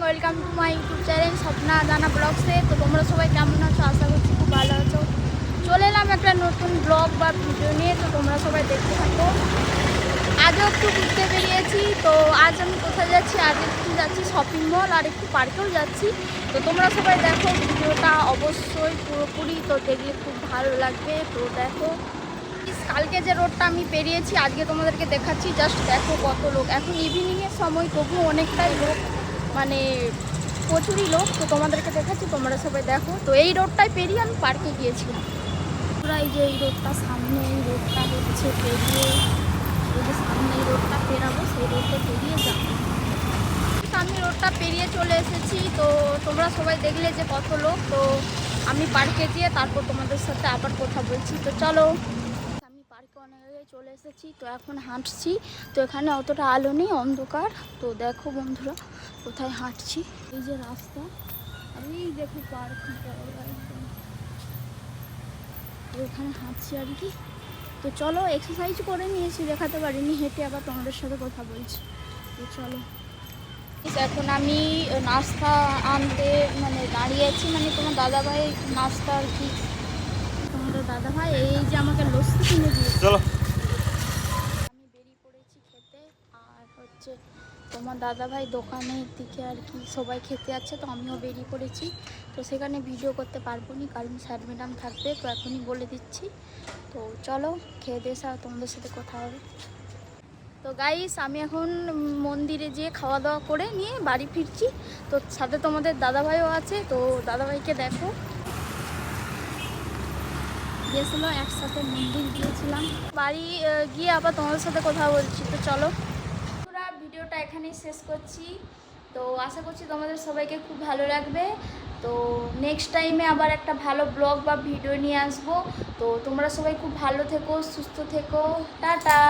Welcome to my YouTube channel Swapna জানা ব্লগসে। তো তোমরা সবাই কেমন আছো? আশা করছি খুব ভালো আছো। চলে এলাম একটা নতুন ব্লগ বা ভিডিও নিয়ে, তো তোমরা সবাই দেখতে থাকো। আজও একটু ঘুরতে বেরিয়েছি। তো আজ আমি কোথায় যাচ্ছি? আজ একটু যাচ্ছি শপিং মল আর একটু পার্কেও যাচ্ছি। তো তোমরা সবাই দেখো ভিডিওটা অবশ্যই পুরোপুরি, তো দেখলে খুব ভালো লাগবে। তো দেখো কালকে যে রোডটা আমি পেরিয়েছি আজকে তোমাদেরকে দেখাচ্ছি। জাস্ট দেখো কত লোক, এখন ইভিনিংয়ের সময় তবু অনেকটাই লোক, মানে প্রচুরই লোক। তো তোমাদেরকে দেখাচ্ছি, তোমরা সবাই দেখো। তো এই রোডটাই পেরিয়ে আমি পার্কে গিয়েছিলাম। পুরো এই যে এই রোডটা, সামনে এই রোডটা হচ্ছে পেরিয়ে, এই যে সামনে এই রোডটা পেরাবো, সেই রোডটা পেরিয়ে যাবো। আমি রোডটা পেরিয়ে চলে এসেছি। তো তোমরা সবাই দেখলে যে কত লোক। তো আমি পার্কে গিয়ে তারপর তোমাদের সাথে আবার কথা বলছি। তো চলো, আমি পার্কে অনেক আগে চলে এসেছি। তো এখন হাঁটছি। তো এখানে অতটা আলো নেই, অন্ধকার। তো দেখো বন্ধুরা কোথায় হাঁটছি, এই যে রাস্তা, আর এই দেখো পার্ক একদম। তো এখানে হাঁটছি আর কি। তো চলো, এক্সারসাইজ করে নিয়েছি, দেখাতে পারিনি, হেঁটে আবার তোমাদের সাথে কথা বলছি। তো চলো, এখন আমি নাস্তা আনতে মানে দাঁড়িয়েছি, মানে তোমার দাদাভাই নাস্তা আর কি। তোমাদের দাদাভাই এই যে আমাকে লস্যি কিনে দিয়েছে। চলো, আমি বেরিয়ে পড়েছি খেতে। আর হচ্ছে তোমার দাদাভাই দোকানের দিকে আর কি সবাই খেতে যাচ্ছে, তো আমিও বেরিয়ে পড়েছি। তো সেখানে ভিডিও করতে পারবো না, কারণ স্যার ম্যাডাম থাকবে। তো এখনই বলে দিচ্ছি। তো চলো, খেয়ে দিয়ে তোমাদের সাথে কথা হবে। তো গাইস, আমি এখন মন্দিরে যেয়ে খাওয়া দাওয়া করে নিয়ে বাড়ি ফিরছি। তো সাথে তোমাদের দাদাভাইও আছে। তো দাদাভাইকে দেখো, গিয়েছিল একসাথে মন্দির গিয়েছিলাম। বাড়ি গিয়ে আবার তোমাদের সাথে কথা বলছি। তো চলো, পুরো ভিডিওটা এখানেই শেষ করছি। তো আশা করছি তোমাদের সবাইকে খুব ভালো লাগবে। তো নেক্সট টাইমে আবার একটা ভালো ব্লগ বা ভিডিও নিয়ে আসবো। তো তোমরা সবাই খুব ভালো থেকো, সুস্থ থেকো, টাটা।